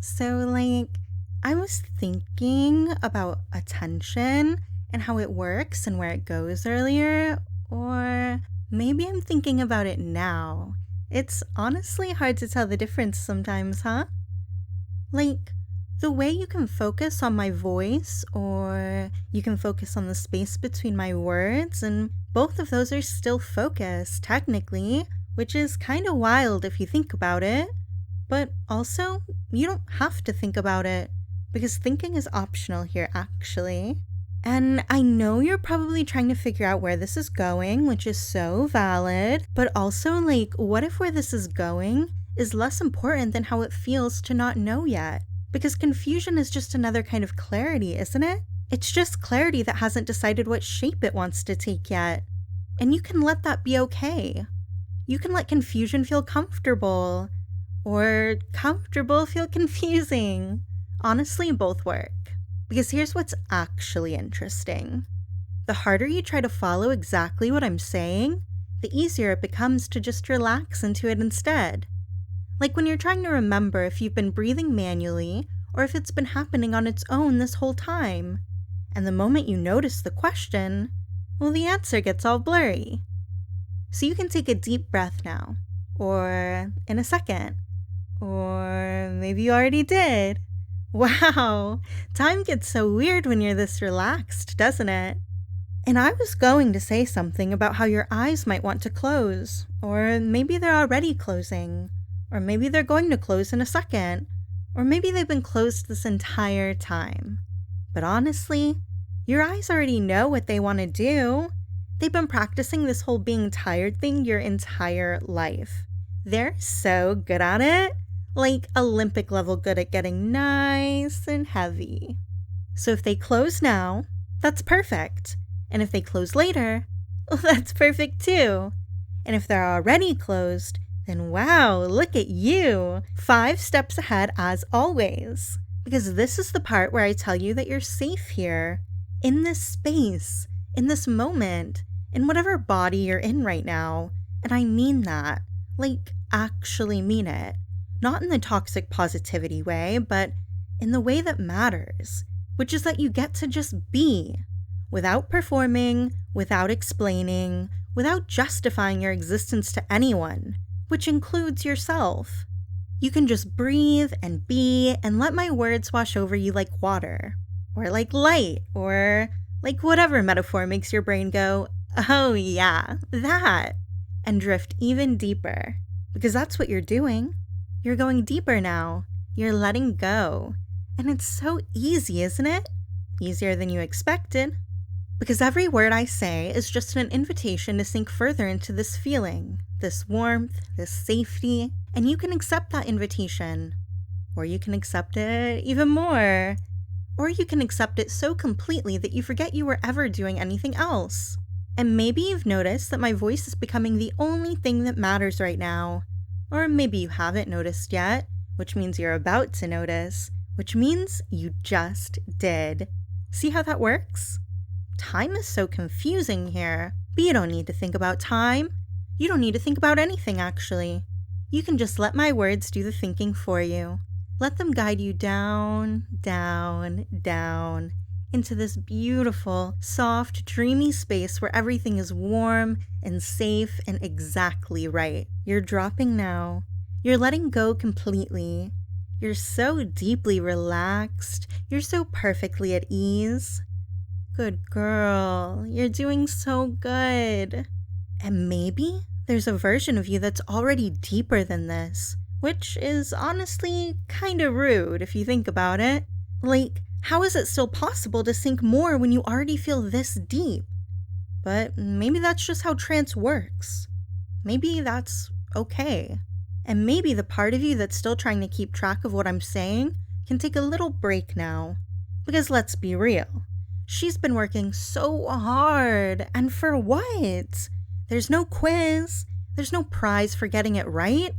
I was thinking about attention and how it works and where it goes earlier, or maybe I'm thinking about it now. It's honestly hard to tell the difference sometimes, huh? Like, the way you can focus on my voice, or you can focus on the space between my words, and both of those are still focus, technically, which is kinda wild if you think about it. But also, you don't have to think about it, because thinking is optional here, actually. And I know you're probably trying to figure out where this is going, which is so valid, but also, what if where this is going is less important than how it feels to not know yet? Because confusion is just another kind of clarity, isn't it? It's just clarity that hasn't decided what shape it wants to take yet. And you can let that be okay. You can let confusion feel comfortable, or comfortable feel confusing. Honestly, both work. Because here's what's actually interesting. The harder you try to follow exactly what I'm saying, the easier it becomes to just relax into it instead. Like when you're trying to remember if you've been breathing manually, or if it's been happening on its own this whole time. And the moment you notice the question, well, the answer gets all blurry. So you can take a deep breath now, or in a second, or maybe you already did. Wow, time gets so weird when you're this relaxed, doesn't it? And I was going to say something about how your eyes might want to close, or maybe they're already closing, or maybe they're going to close in a second, or maybe they've been closed this entire time. But honestly, your eyes already know what they want to do. They've been practicing this whole being tired thing your entire life. They're so good at it. Like Olympic level good at getting nice and heavy. So if they close now, that's perfect. And if they close later, well, that's perfect too. And if they're already closed, then wow, look at you. 5 steps ahead as always. Because this is the part where I tell you that you're safe here. In this space. In this moment. In whatever body you're in right now. And I mean that. Actually mean it. Not in the toxic positivity way, but in the way that matters, which is that you get to just be, without performing, without explaining, without justifying your existence to anyone, which includes yourself. You can just breathe and be and let my words wash over you like water, or like light, or like whatever metaphor makes your brain go, oh yeah, that, and drift even deeper, because that's what you're doing. You're going deeper now. You're letting go. And it's so easy, isn't it? Easier than you expected. Because every word I say is just an invitation to sink further into this feeling, this warmth, this safety, and you can accept that invitation. Or you can accept it even more. Or you can accept it so completely that you forget you were ever doing anything else. And maybe you've noticed that my voice is becoming the only thing that matters right now. Or maybe you haven't noticed yet, which means you're about to notice, which means you just did. See how that works? Time is so confusing here, but you don't need to think about time. You don't need to think about anything, actually. You can just let my words do the thinking for you. Let them guide you down, down, down, into this beautiful, soft, dreamy space where everything is warm and safe and exactly right. You're dropping now. You're letting go completely. You're so deeply relaxed. You're so perfectly at ease. Good girl. You're doing so good. And maybe there's a version of you that's already deeper than this, which is honestly kind of rude if you think about it. How is it still possible to sink more when you already feel this deep? But maybe that's just how trance works. Maybe that's okay. And maybe the part of you that's still trying to keep track of what I'm saying can take a little break now. Because let's be real. She's been working so hard. And for what? There's no quiz. There's no prize for getting it right.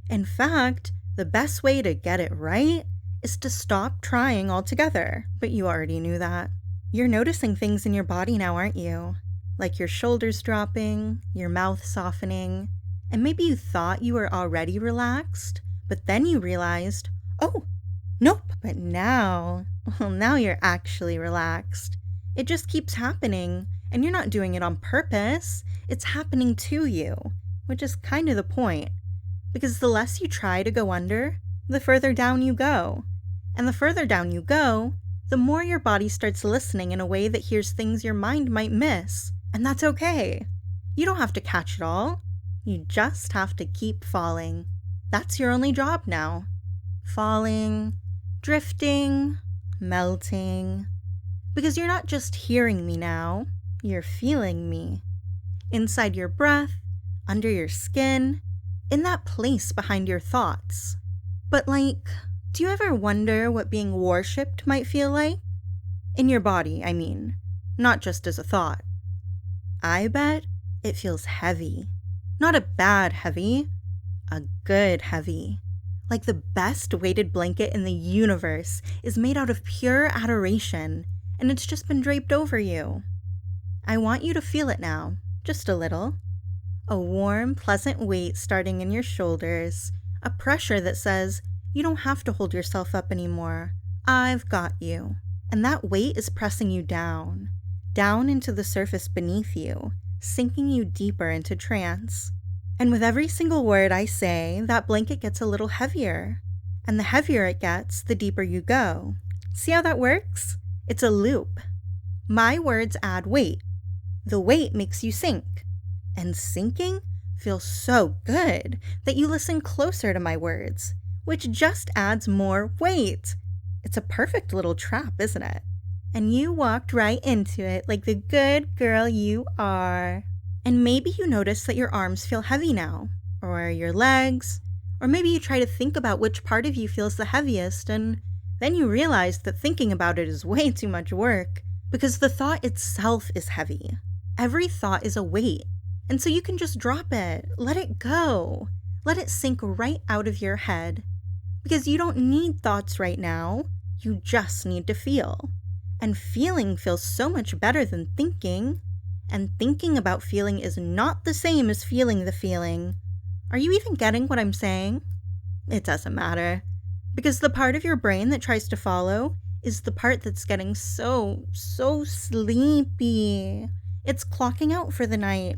In fact, the best way to get it right is to stop trying altogether. But you already knew that. You're noticing things in your body now, aren't you? Like your shoulders dropping, your mouth softening, and maybe you thought you were already relaxed, but then you realized, oh, Nope, but now, well, now you're actually relaxed. It just keeps happening, and you're not doing it on purpose. It's happening to you, which is kind of the point. Because the less you try to go under, the further down you go. And the further down you go, the more your body starts listening in a way that hears things your mind might miss. And that's okay. You don't have to catch it all. You just have to keep falling. That's your only job now. Falling, drifting, melting. Because you're not just hearing me now, you're feeling me. Inside your breath, under your skin, in that place behind your thoughts. But do you ever wonder what being worshipped might feel like? In your body, I mean, not just as a thought. I bet it feels heavy. Not a bad heavy, a good heavy. Like the best weighted blanket in the universe is made out of pure adoration, and it's just been draped over you. I want you to feel it now, just a little. A warm, pleasant weight starting in your shoulders, a pressure that says, you don't have to hold yourself up anymore. I've got you. And that weight is pressing you down into the surface beneath you, sinking you deeper into trance. And with every single word I say, that blanket gets a little heavier. And the heavier it gets, the deeper you go. See how that works? It's a loop. My words add weight. The weight makes you sink. And sinking feels so good that you listen closer to my words, which just adds more weight. It's a perfect little trap, isn't it? And you walked right into it like the good girl you are. And maybe you notice that your arms feel heavy now, or your legs, or maybe you try to think about which part of you feels the heaviest, and then you realize that thinking about it is way too much work, because the thought itself is heavy. Every thought is a weight, and so you can just drop it, let it go, let it sink right out of your head. Because you don't need thoughts right now, you just need to feel. And feeling feels so much better than thinking. And thinking about feeling is not the same as feeling the feeling. Are you even getting what I'm saying? It doesn't matter. Because the part of your brain that tries to follow is the part that's getting so sleepy. It's clocking out for the night.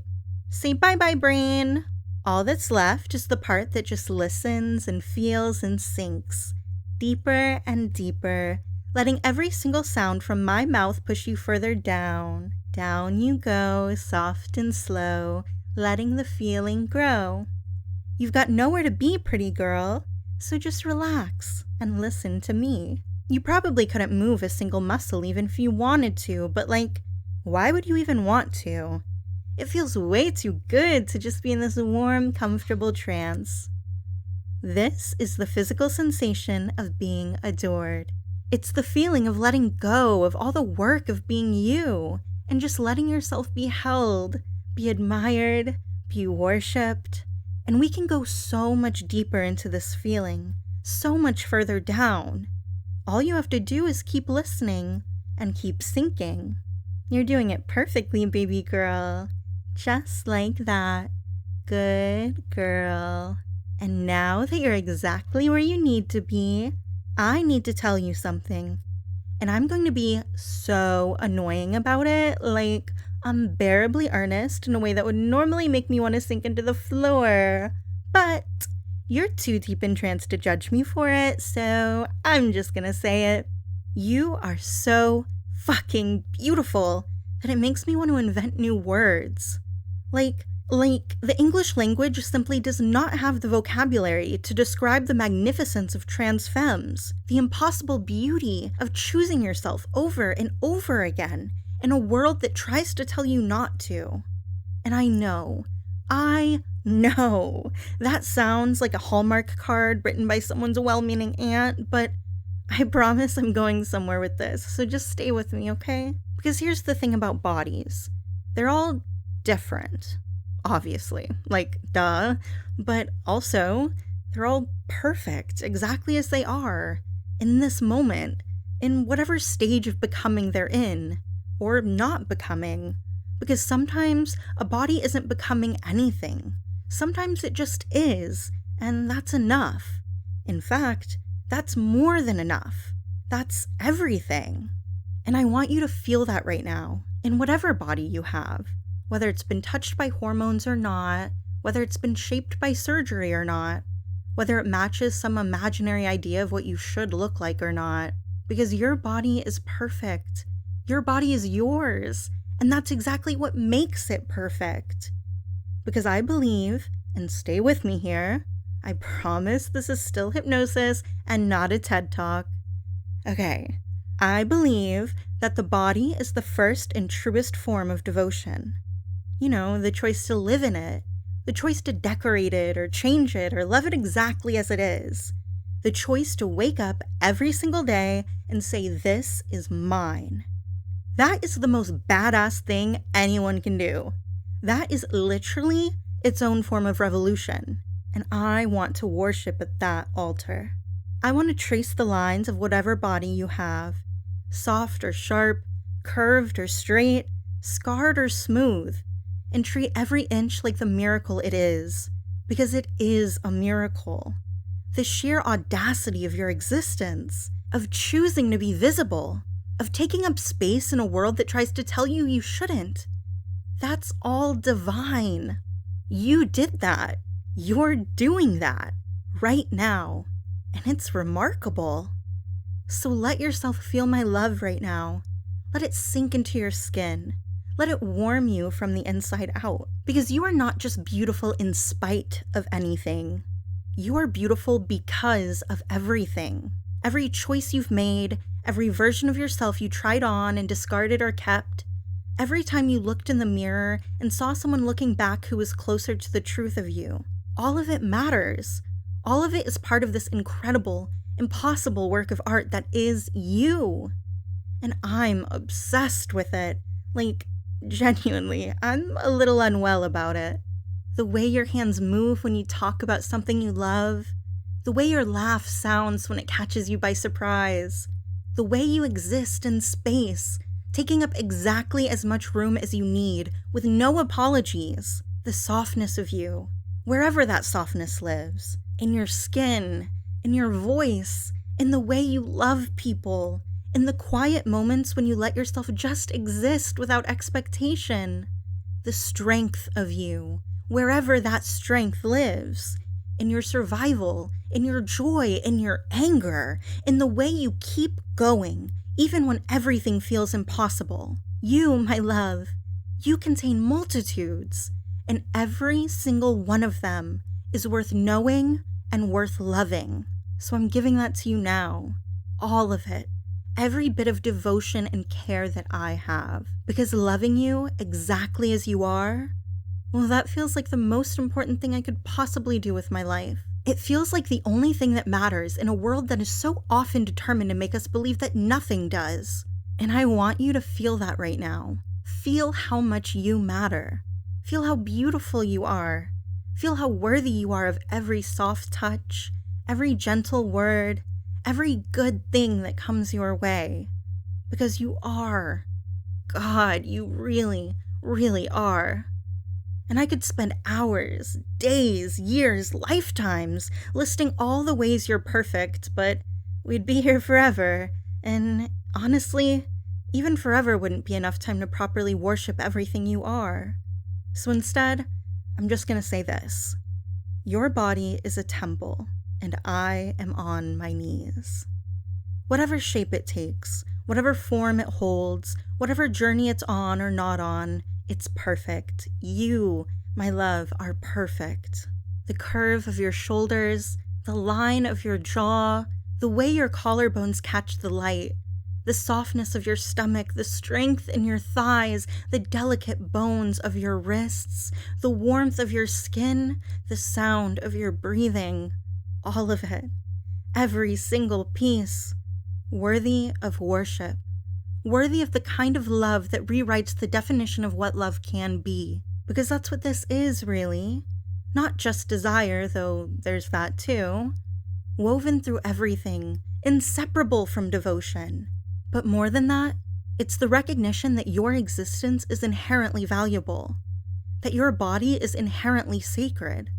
Say bye-bye, brain. All that's left is the part that just listens and feels and sinks, deeper and deeper, letting every single sound from my mouth push you further down. Down you go, soft and slow, letting the feeling grow. You've got nowhere to be, pretty girl, so just relax and listen to me. You probably couldn't move a single muscle even if you wanted to, but why would you even want to? It feels way too good to just be in this warm, comfortable trance. This is the physical sensation of being adored. It's the feeling of letting go of all the work of being you and just letting yourself be held, be admired, be worshipped. And we can go so much deeper into this feeling, so much further down. All you have to do is keep listening and keep sinking. You're doing it perfectly, baby girl. Just like that. Good girl. And now that you're exactly where you need to be, I need to tell you something. And I'm going to be so annoying about it, unbearably earnest in a way that would normally make me want to sink into the floor. But you're too deep in trance to judge me for it, so I'm just gonna say it. You are so fucking beautiful that it makes me want to invent new words. The English language simply does not have the vocabulary to describe the magnificence of trans femmes, the impossible beauty of choosing yourself over and over again in a world that tries to tell you not to. And I know, that sounds like a Hallmark card written by someone's well-meaning aunt, but I promise I'm going somewhere with this, so just stay with me, okay? Because here's the thing about bodies. They're all different, obviously, duh, but also they're all perfect, exactly as they are, in this moment, in whatever stage of becoming they're in, or not becoming, because sometimes a body isn't becoming anything. Sometimes it just is, and that's enough. In fact, That's more than enough. That's everything. And I want you to feel that right now, in whatever body you have, whether it's been touched by hormones or not, whether it's been shaped by surgery or not, whether it matches some imaginary idea of what you should look like or not, because your body is perfect. Your body is yours, and that's exactly what makes it perfect. Because I believe, and stay with me here, I promise this is still hypnosis and not a TED Talk. Okay, I believe that the body is the first and truest form of devotion. You know, the choice to live in it, the choice to decorate it or change it or love it exactly as it is, the choice to wake up every single day and say, this is mine. That is the most badass thing anyone can do. That is literally its own form of revolution, and I want to worship at that altar. I want to trace the lines of whatever body you have, soft or sharp, curved or straight, scarred or smooth, and treat every inch like the miracle it is, because it is a miracle. The sheer audacity of your existence, of choosing to be visible, of taking up space in a world that tries to tell you you shouldn't. That's all divine. You did that. You're doing that right now, and it's remarkable. So let yourself feel my love right now. Let it sink into your skin. Let it warm you from the inside out, because you are not just beautiful in spite of anything. You are beautiful because of everything. Every choice you've made, every version of yourself you tried on and discarded or kept, every time you looked in the mirror and saw someone looking back who was closer to the truth of you, all of it matters. All of it is part of this incredible, impossible work of art that is you. And I'm obsessed with it. Like, genuinely, I'm a little unwell about it. The way your hands move when you talk about something you love, the way your laugh sounds when it catches you by surprise, the way you exist in space, taking up exactly as much room as you need with no apologies, the softness of you, wherever that softness lives, in your skin, in your voice, in the way you love people, in the quiet moments when you let yourself just exist without expectation, the strength of you, wherever that strength lives, in your survival, in your joy, in your anger, in the way you keep going, even when everything feels impossible. You, my love, you contain multitudes, and every single one of them is worth knowing and worth loving. So I'm giving that to you now, all of it. Every bit of devotion and care that I have, because loving you exactly as you are, well, that feels like the most important thing I could possibly do with my life. It feels like the only thing that matters in a world that is so often determined to make us believe that nothing does. And I want you to feel that right now. Feel how much you matter. Feel how beautiful you are. Feel how worthy you are of every soft touch, every gentle word, every good thing that comes your way. Because you are. God, you really, really are. And I could spend hours, days, years, lifetimes listing all the ways you're perfect, but we'd be here forever. And honestly, even forever wouldn't be enough time to properly worship everything you are. So instead, I'm just gonna say this. Your body is a temple, and I am on my knees. Whatever shape it takes, whatever form it holds, whatever journey it's on or not on, it's perfect. You, my love, are perfect. The curve of your shoulders, the line of your jaw, the way your collarbones catch the light, the softness of your stomach, the strength in your thighs, the delicate bones of your wrists, the warmth of your skin, the sound of your breathing, all of it, every single piece, worthy of worship. Worthy of the kind of love that rewrites the definition of what love can be. Because that's what this is, really. Not just desire, though there's that too. Woven through everything, inseparable from devotion. But more than that, it's the recognition that your existence is inherently valuable. That your body is inherently sacred.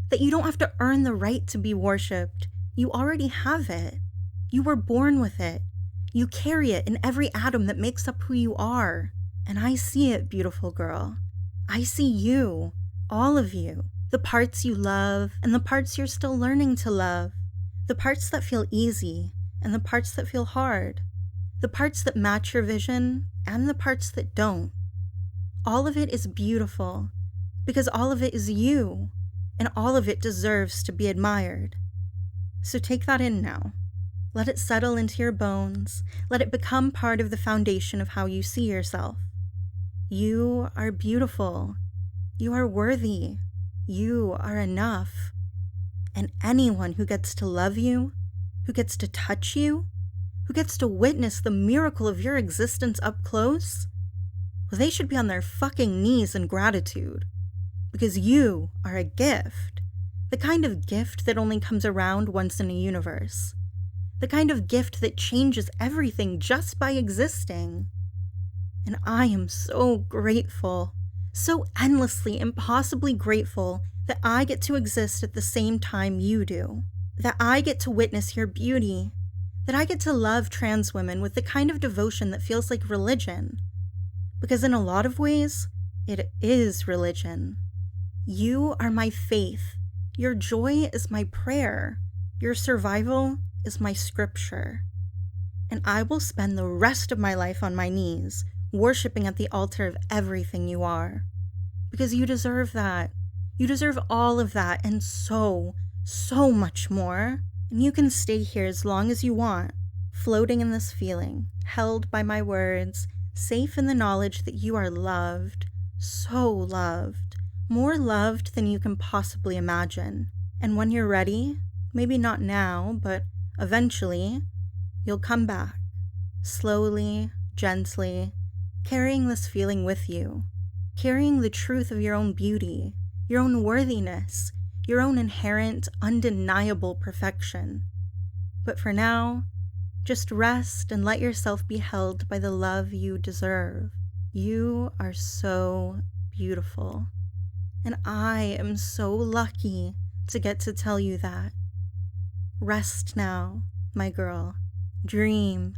That you don't have to earn the right to be worshipped. You already have it. You were born with it. You carry it in every atom that makes up who you are. And I see it, beautiful girl. I see you, all of you, the parts you love and the parts you're still learning to love, the parts that feel easy and the parts that feel hard, the parts that match your vision and the parts that don't. All of it is beautiful because all of it is you, and all of it deserves to be admired. So take that in now. Let it settle into your bones. Let it become part of the foundation of how you see yourself. You are beautiful. You are worthy. You are enough. And anyone who gets to love you, who gets to touch you, who gets to witness the miracle of your existence up close, well, they should be on their fucking knees in gratitude. Because you are a gift. The kind of gift that only comes around once in a universe. The kind of gift that changes everything just by existing. And I am so grateful, so endlessly, impossibly grateful that I get to exist at the same time you do. That I get to witness your beauty. That I get to love trans women with the kind of devotion that feels like religion. Because in a lot of ways, it is religion. You are my faith. Your joy is my prayer. Your survival is my scripture. And I will spend the rest of my life on my knees, worshiping at the altar of everything you are. Because you deserve that. You deserve all of that and so much more. And you can stay here as long as you want, floating in this feeling, held by my words, safe in the knowledge that you are loved, so loved, more loved than you can possibly imagine. And when you're ready, maybe not now, but eventually, you'll come back, slowly, gently, carrying this feeling with you, carrying the truth of your own beauty, your own worthiness, your own inherent, undeniable perfection. But for now, just rest and let yourself be held by the love you deserve. You are so beautiful, and I am so lucky to get to tell you that. Rest now, my girl. Dream,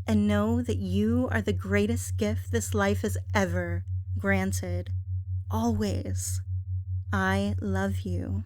and know that you are the greatest gift this life has ever granted. Always. I love you.